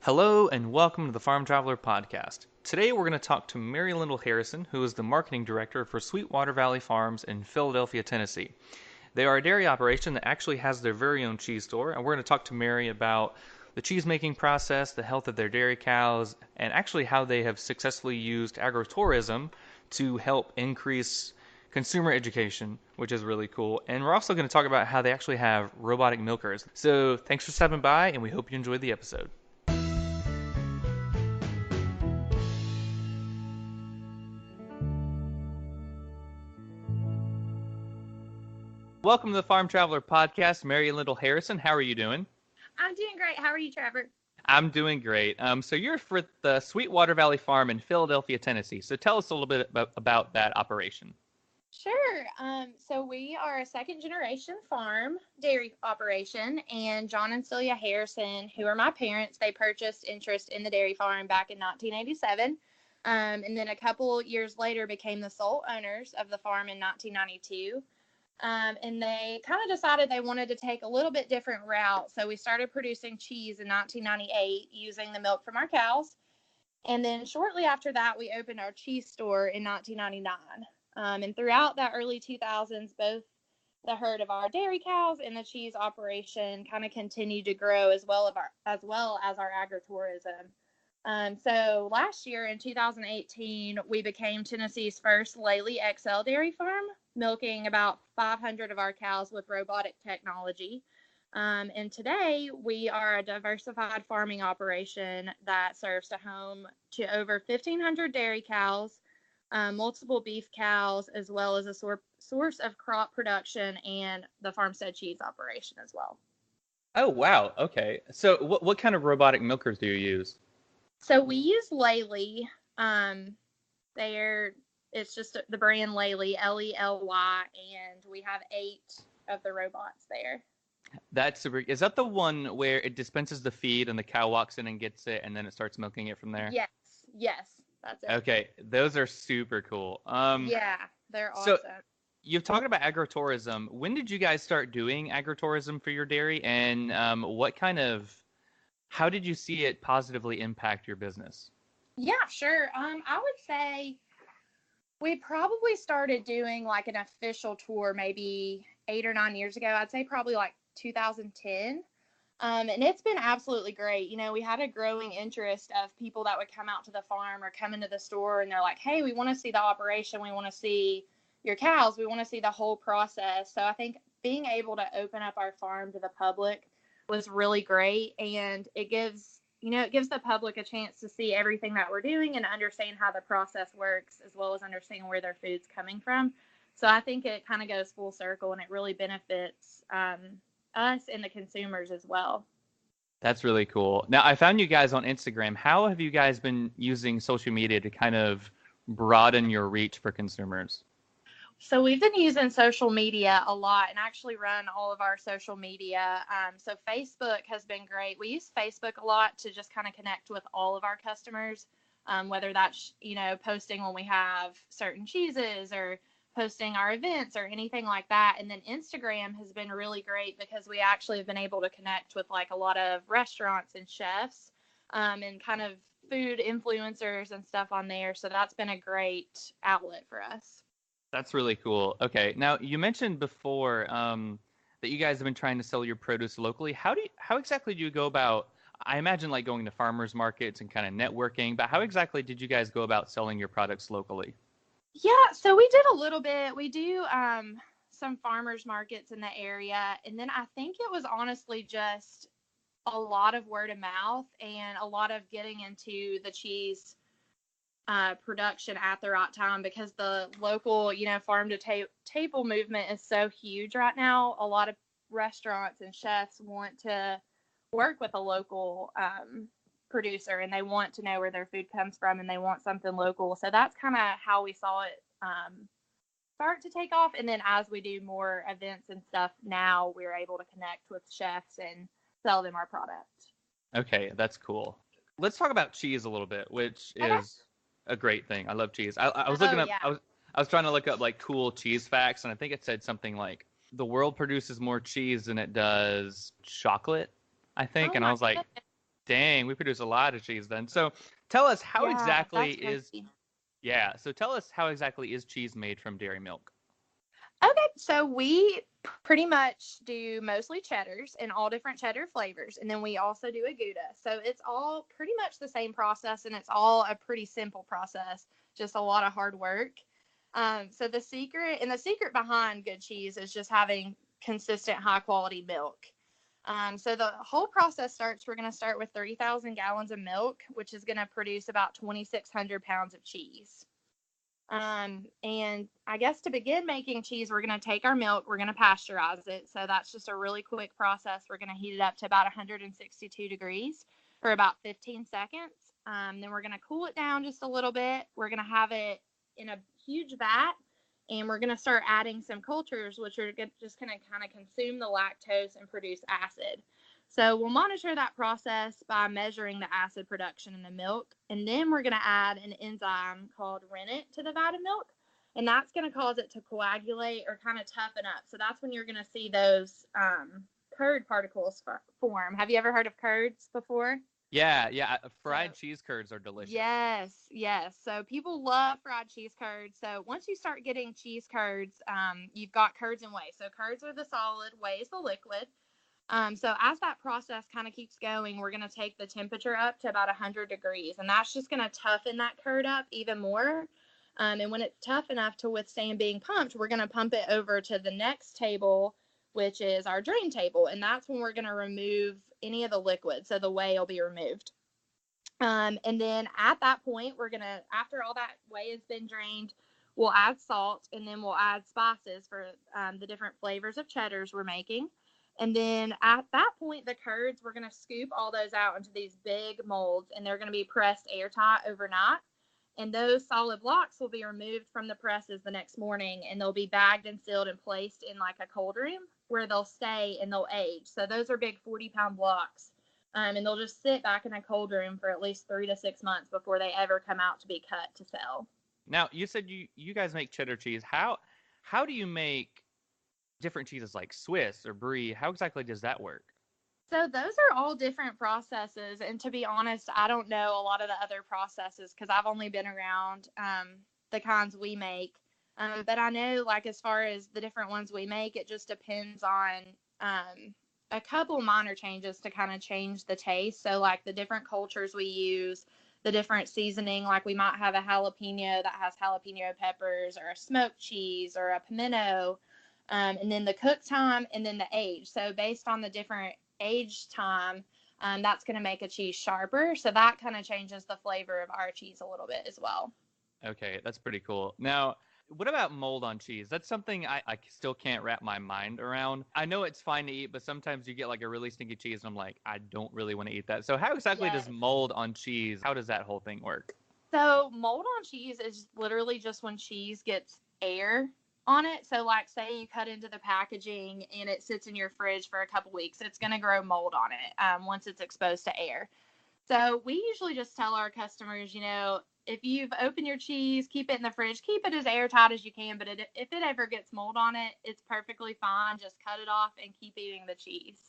Hello and welcome to the Farm Traveler Podcast. Today we're going to talk to Mary Lyndal Harrison, who is the marketing director for Sweetwater Valley Farms in Philadelphia, Tennessee. They are a dairy operation that actually has their very own cheese store, and we're going to talk to Mary about the cheese making process, the health of their dairy cows, and actually how they have successfully used agrotourism to help increase consumer education, which is really cool. And we're also going to talk about how they actually have robotic milkers. So thanks for stopping by, and we hope you enjoyed the episode. Welcome to the Farm Traveler Podcast. Mary Lyndal Harrison, how are you doing? I'm doing great. How are you, Trevor? I'm doing great. So you're for the Sweetwater Valley Farm in Philadelphia, Tennessee. So tell us a little bit about that operation. Sure. So we are a second generation farm dairy operation, and John and Celia Harrison, who are my parents, they purchased interest in the dairy farm back in 1987. And then a couple years later became the sole owners of the farm in 1992. And they kind of decided they wanted to take a little bit different route. So we started producing cheese in 1998 using the milk from our cows. And then shortly after that, we opened our cheese store in 1999. And throughout the early 2000s, both the herd of our dairy cows and the cheese operation kind of continued to grow as well as our agritourism. So last year in 2018, we became Tennessee's first Lely XL dairy farm, milking about 500 of our cows with robotic technology. And today we are a diversified farming operation that serves to home to over 1,500 dairy cows, multiple beef cows, as well as a source of crop production and the farmstead cheese operation as well. Oh, wow. Okay. So what kind of robotic milkers do you use? So we use Lely. It's just the brand Lely, Lely, and we have 8 of the robots there. That's super. Is that the one where it dispenses the feed and the cow walks in and gets it and then it starts milking it from there? Yes, that's it. Okay, those are super cool. Yeah, they're So awesome. you've talked about agrotourism. When did you guys start doing agrotourism for your dairy, and how did you see it positively impact your business? Yeah, sure. I would say we probably started doing like an official tour maybe 8 or 9 years ago. I'd say probably like 2010. And it's been absolutely great. You know, we had a growing interest of people that would come out to the farm or come into the store and they're like, hey, we want to see the operation. We want to see your cows. We want to see the whole process. So I think being able to open up our farm to the public was really great. And it gives the public a chance to see everything that we're doing and understand how the process works, as well as understand where their food's coming from. So I think it kind of goes full circle and it really benefits us and the consumers as well. That's really cool. Now, I found you guys on Instagram. How have you guys been using social media to kind of broaden your reach for consumers? So we've been using social media a lot and actually run all of our social media. So Facebook has been great. We use Facebook a lot to just kind of connect with all of our customers, whether that's, posting when we have certain cheeses or posting our events or anything like that. And then Instagram has been really great because we actually have been able to connect with like a lot of restaurants and chefs, and kind of food influencers and stuff on there. So that's been a great outlet for us. That's really cool. Okay, now you mentioned before that you guys have been trying to sell your produce locally. How exactly do you go about? I imagine like going to farmers markets and kind of networking, but how exactly did you guys go about selling your products locally? Yeah, so we did a little bit. We do some farmers markets in the area, and then I think it was honestly just a lot of word of mouth and a lot of getting into the cheese production at the right time, because the local, farm to table movement is so huge right now. A lot of restaurants and chefs want to work with a local producer, and they want to know where their food comes from, and they want something local. So that's kind of how we saw it start to take off. And then as we do more events and stuff now, we're able to connect with chefs and sell them our product. Okay, that's cool. Let's talk about cheese a little bit, which Okay. is a great thing. I love cheese. I was Oh looking up. yeah. I was trying to look up like cool cheese facts, and I think it said something like the world produces more cheese than it does chocolate. I think, Oh and I my was like, goodness. Dang, we produce a lot of cheese then. So tell us how Yeah, exactly that's is, crazy. yeah, so tell us how exactly is cheese made from dairy milk? Okay, so we pretty much do mostly cheddars and all different cheddar flavors, and then we also do a Gouda. So it's all pretty much the same process, and it's all a pretty simple process, just a lot of hard work. So the secret behind good cheese is just having consistent, high quality milk. So the whole process starts. We're going to start with 3,000 gallons of milk, which is going to produce about 2,600 pounds of cheese. And I guess to begin making cheese, we're going to take our milk, we're going to pasteurize it. So that's just a really quick process. We're going to heat it up to about 162 degrees for about 15 seconds. Then we're going to cool it down just a little bit. We're going to have it in a huge vat, and we're going to start adding some cultures, which are just going to kind of consume the lactose and produce acid. So we'll monitor that process by measuring the acid production in the milk. And then we're going to add an enzyme called rennet to the vat of milk. And that's going to cause it to coagulate or kind of toughen up. So that's when you're going to see those curd particles form. Have you ever heard of curds before? Yeah, yeah, So fried cheese curds are delicious. yes, yes. So people love fried cheese curds. So once you start getting cheese curds, you've got curds and whey. So curds are the solid, whey is the liquid. So as that process kind of keeps going, we're going to take the temperature up to about 100 degrees, and that's just going to toughen that curd up even more. And when it's tough enough to withstand being pumped, we're going to pump it over to the next table, which is our drain table, and that's when we're going to remove any of the liquid. So the whey will be removed. And then at that point, after all that whey has been drained, we'll add salt, and then we'll add spices for the different flavors of cheddars we're making. And then at that point, the curds, we're going to scoop all those out into these big molds, and they're going to be pressed airtight overnight. And those solid blocks will be removed from the presses the next morning, and they'll be bagged and sealed and placed in like a cold room where they'll stay and they'll age. So those are big 40-pound blocks. And they'll just sit back in a cold room for at least 3 to 6 months before they ever come out to be cut to sell. Now, you said you guys make cheddar cheese. How do you make different cheeses like Swiss or Brie? How exactly does that work? So those are all different processes, and to be honest, I don't know a lot of the other processes because I've only been around the kinds we make. But I know, like as far as the different ones we make, it just depends on a couple minor changes to kind of change the taste. So like the different cultures we use, the different seasoning, like we might have a jalapeno that has jalapeno peppers, or a smoked cheese, or a pimento, and then the cook time, and then the age. So based on the different age time, that's going to make a cheese sharper. So that kind of changes the flavor of our cheese a little bit as well. Okay, that's pretty cool. Now, what about mold on cheese? That's something I still can't wrap my mind around. I know it's fine to eat, but sometimes you get like a really stinky cheese, and I'm like, I don't really want to eat that. So how exactly does Yes. mold on cheese, how does that whole thing work? So mold on cheese is literally just when cheese gets air on it. So like say you cut into the packaging and it sits in your fridge for a couple weeks, it's going to grow mold on it once it's exposed to air. So we usually just tell our customers, if you've opened your cheese, keep it in the fridge, keep it as airtight as you can. But if it ever gets mold on it, it's perfectly fine. Just cut it off and keep eating the cheese.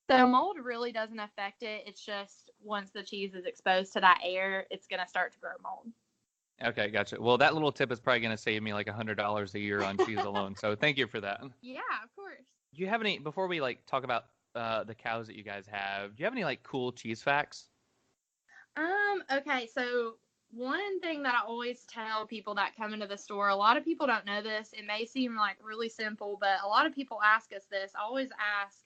So mold really doesn't affect it. It's just once the cheese is exposed to that air, it's going to start to grow mold. Okay, gotcha. Well, that little tip is probably going to save me like $100 a year on cheese alone. So thank you for that. Do Yeah, of course. you have any, before we like talk about the cows that you guys have, do you have any like cool cheese facts? Okay, so one thing that I always tell people that come into the store, a lot of people don't know this. It may seem like really simple, but a lot of people ask us this. I always ask,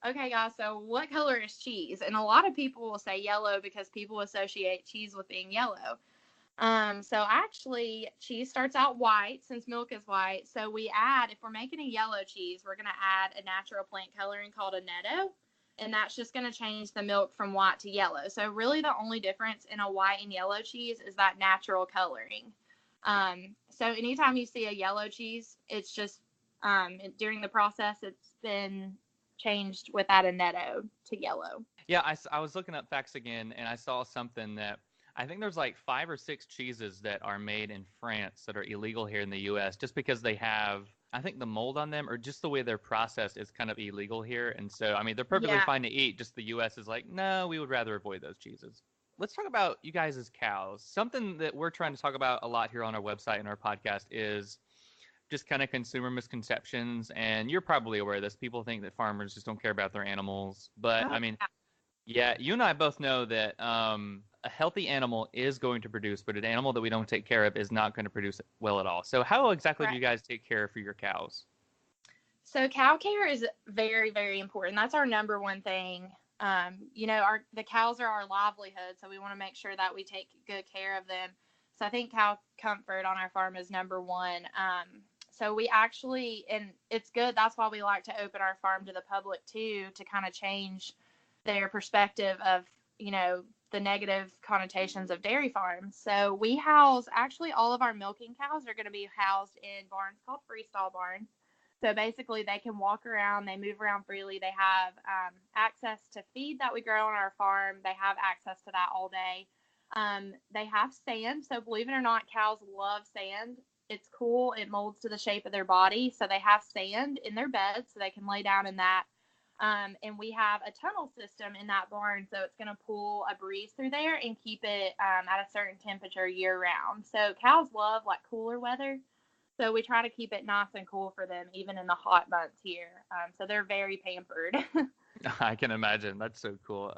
okay, guys, so what color is cheese? And a lot of people will say yellow because people associate cheese with being yellow. So actually, cheese starts out white since milk is white. So if we're making a yellow cheese, we're going to add a natural plant coloring called annatto, and that's just going to change the milk from white to yellow. So really the only difference in a white and yellow cheese is that natural coloring. So anytime you see a yellow cheese, it's just during the process, it's been changed with that annatto to yellow. Yeah, I was looking up facts again, and I saw something that I think there's like 5 or 6 cheeses that are made in France that are illegal here in the U.S. just because they have I think the mold on them or just the way they're processed is kind of illegal here. And so, I mean, they're perfectly Yeah. fine to eat. Just the U.S. is like, no, we would rather avoid those cheeses. Let's talk about you guys as cows. Something that we're trying to talk about a lot here on our website and our podcast is just kind of consumer misconceptions. And you're probably aware of this. People think that farmers just don't care about their animals. But Oh, I mean, yeah, you and I both know that a healthy animal is going to produce, but an animal that we don't take care of is not going to produce well at all. So how exactly do right. you guys take care for your cows? So cow care is very, very important. That's our number one thing. The cows are our livelihood, so we want to make sure that we take good care of them. So I think cow comfort on our farm is number one. So we actually, and it's good. That's why we like to open our farm to the public too, to kind of change their perspective of, the negative connotations of dairy farms. So we house, actually all of our milking cows are going to be housed in barns called freestall barns. So basically, they can walk around, they move around freely. They have access to feed that we grow on our farm. They have access to that all day. They have sand. So believe it or not, cows love sand. It's cool. It molds to the shape of their body. So they have sand in their bed, so they can lay down in that. And we have a tunnel system in that barn, so it's going to pull a breeze through there and keep it at a certain temperature year round. So cows love like cooler weather. So we try to keep it nice and cool for them, even in the hot months here. So they're very pampered. I can imagine. That's so cool.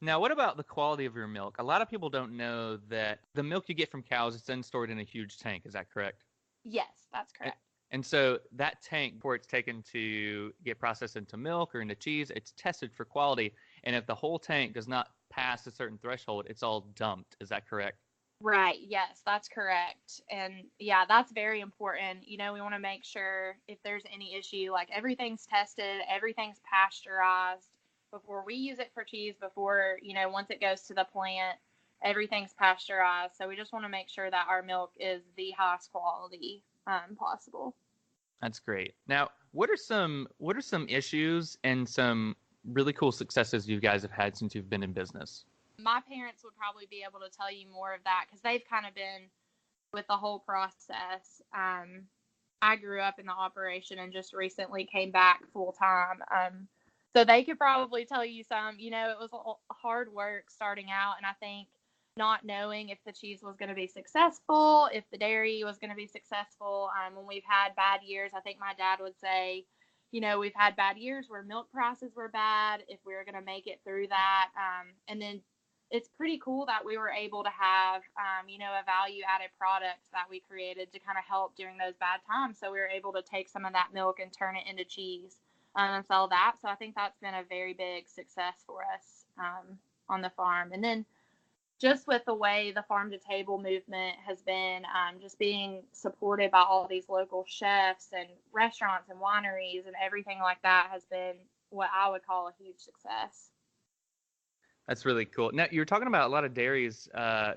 Now, what about the quality of your milk? A lot of people don't know that the milk you get from cows is then stored in a huge tank. Is that correct? Yes, that's And, correct. and so that tank, before it's taken to get processed into milk or into cheese, it's tested for quality. And if the whole tank does not pass a certain threshold, it's all dumped. Is that correct? Right. Yes, that's correct. And yeah, that's very important. We want to make sure if there's any issue, like everything's tested, everything's pasteurized before we use it for cheese, before, once it goes to the plant, everything's pasteurized. So we just want to make sure that our milk is the highest quality possible. That's great. Now, what are some issues and some really cool successes you guys have had since you've been in business? My parents would probably be able to tell you more of that because they've kind of been with the whole process. I grew up in the operation and just recently came back full time. So they could probably tell you some. It was hard work starting out, and I think not knowing if the cheese was going to be successful, if the dairy was going to be successful. When we've had bad years, I think my dad would say, we've had bad years where milk prices were bad, if we were going to make it through that. And then it's pretty cool that we were able to have, a value added product that we created to kind of help during those bad times. So we were able to take some of that milk and turn it into cheese and sell that. So I think that's been a very big success for us on the farm. And then just with the way the farm to table movement has been, just being supported by all these local chefs and restaurants and wineries and everything like that has been what I would call a huge success. That's really cool. Now, you're talking about a lot of dairies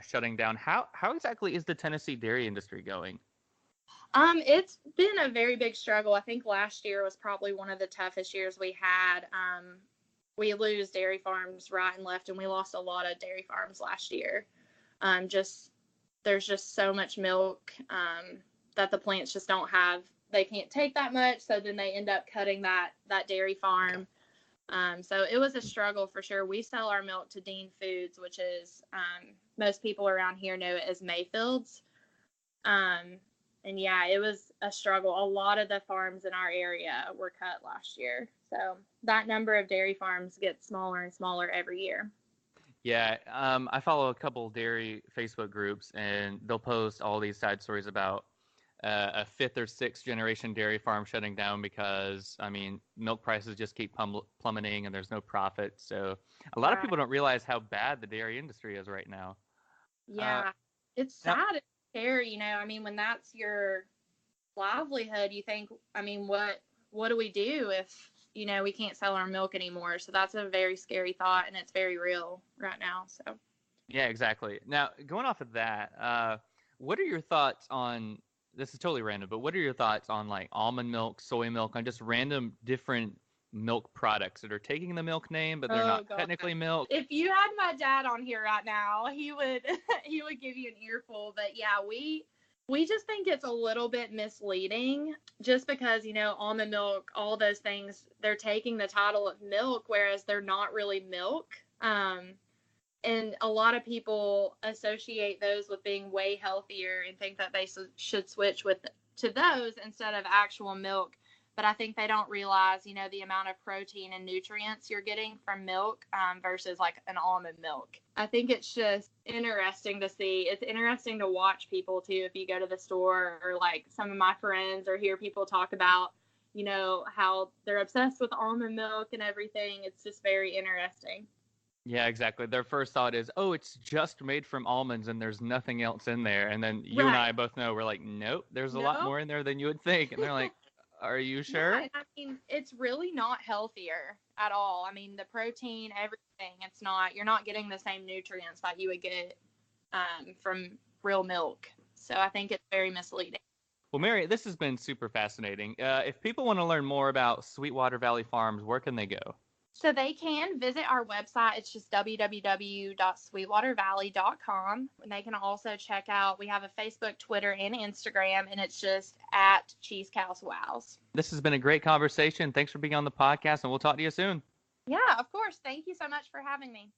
shutting down. How exactly is the Tennessee dairy industry going? It's been a very big struggle. I think last year was probably one of the toughest years we had. We lose dairy farms right and left, and we lost a lot of dairy farms last year. There's just so much milk that the plants just don't have. They can't take that much, so then they end up cutting that dairy farm. So it was a struggle for sure. We sell our milk to Dean Foods, which is most people around here know it as Mayfields. And yeah, it was a struggle. A lot of the farms in our area were cut last year. So that number of dairy farms gets smaller and smaller every year. Yeah, I follow a couple dairy Facebook groups, and they'll post all these side stories about a fifth or sixth generation dairy farm shutting down because, I mean, milk prices just keep plummeting and there's no profit. So a lot of Right. people don't realize how bad the dairy industry is right now. Uh, Yeah. It's now, sad. It's scary, I mean, when that's your livelihood, you think, I mean, what do we do if, we can't sell our milk anymore? So that's a very scary thought, and it's very real right now. So yeah, exactly. Now, going off of that, what are your thoughts on, this is totally random, but what are your thoughts on like almond milk, soy milk, on just random different milk products that are taking the milk name, but they're oh not god. technically milk? If you had my dad on here right now, he would he would give you an earful. But yeah, We just think it's a little bit misleading just because, almond milk, all those things, they're taking the title of milk, whereas they're not really milk. And a lot of people associate those with being way healthier and think that they should switch to those instead of actual milk. But I think they don't realize, the amount of protein and nutrients you're getting from milk versus like an almond milk. I think it's just interesting to see. It's interesting to watch people too. If you go to the store or like some of my friends or hear people talk about, how they're obsessed with almond milk and everything. It's just very interesting. Yeah, exactly. Their first thought is, oh, it's just made from almonds and there's nothing else in there. And then you and Right. I both know, we're like, nope, there's a lot No. more in there than you would think. And they're like, are you Yeah, sure? and I mean, it's really not healthier at all. I mean, the protein, everything, you're not getting the same nutrients that you would get from real milk. So I think it's very misleading. Well, Mary, this has been super fascinating. If people want to learn more about Sweetwater Valley Farms, where can they go? So they can visit our website. It's just www.sweetwatervalley.com. And they can also check out, we have a Facebook, Twitter, and Instagram, and it's just at Cheese Cows Wows. This has been a great conversation. Thanks for being on the podcast, and we'll talk to you soon. Yeah, of course. Thank you so much for having me.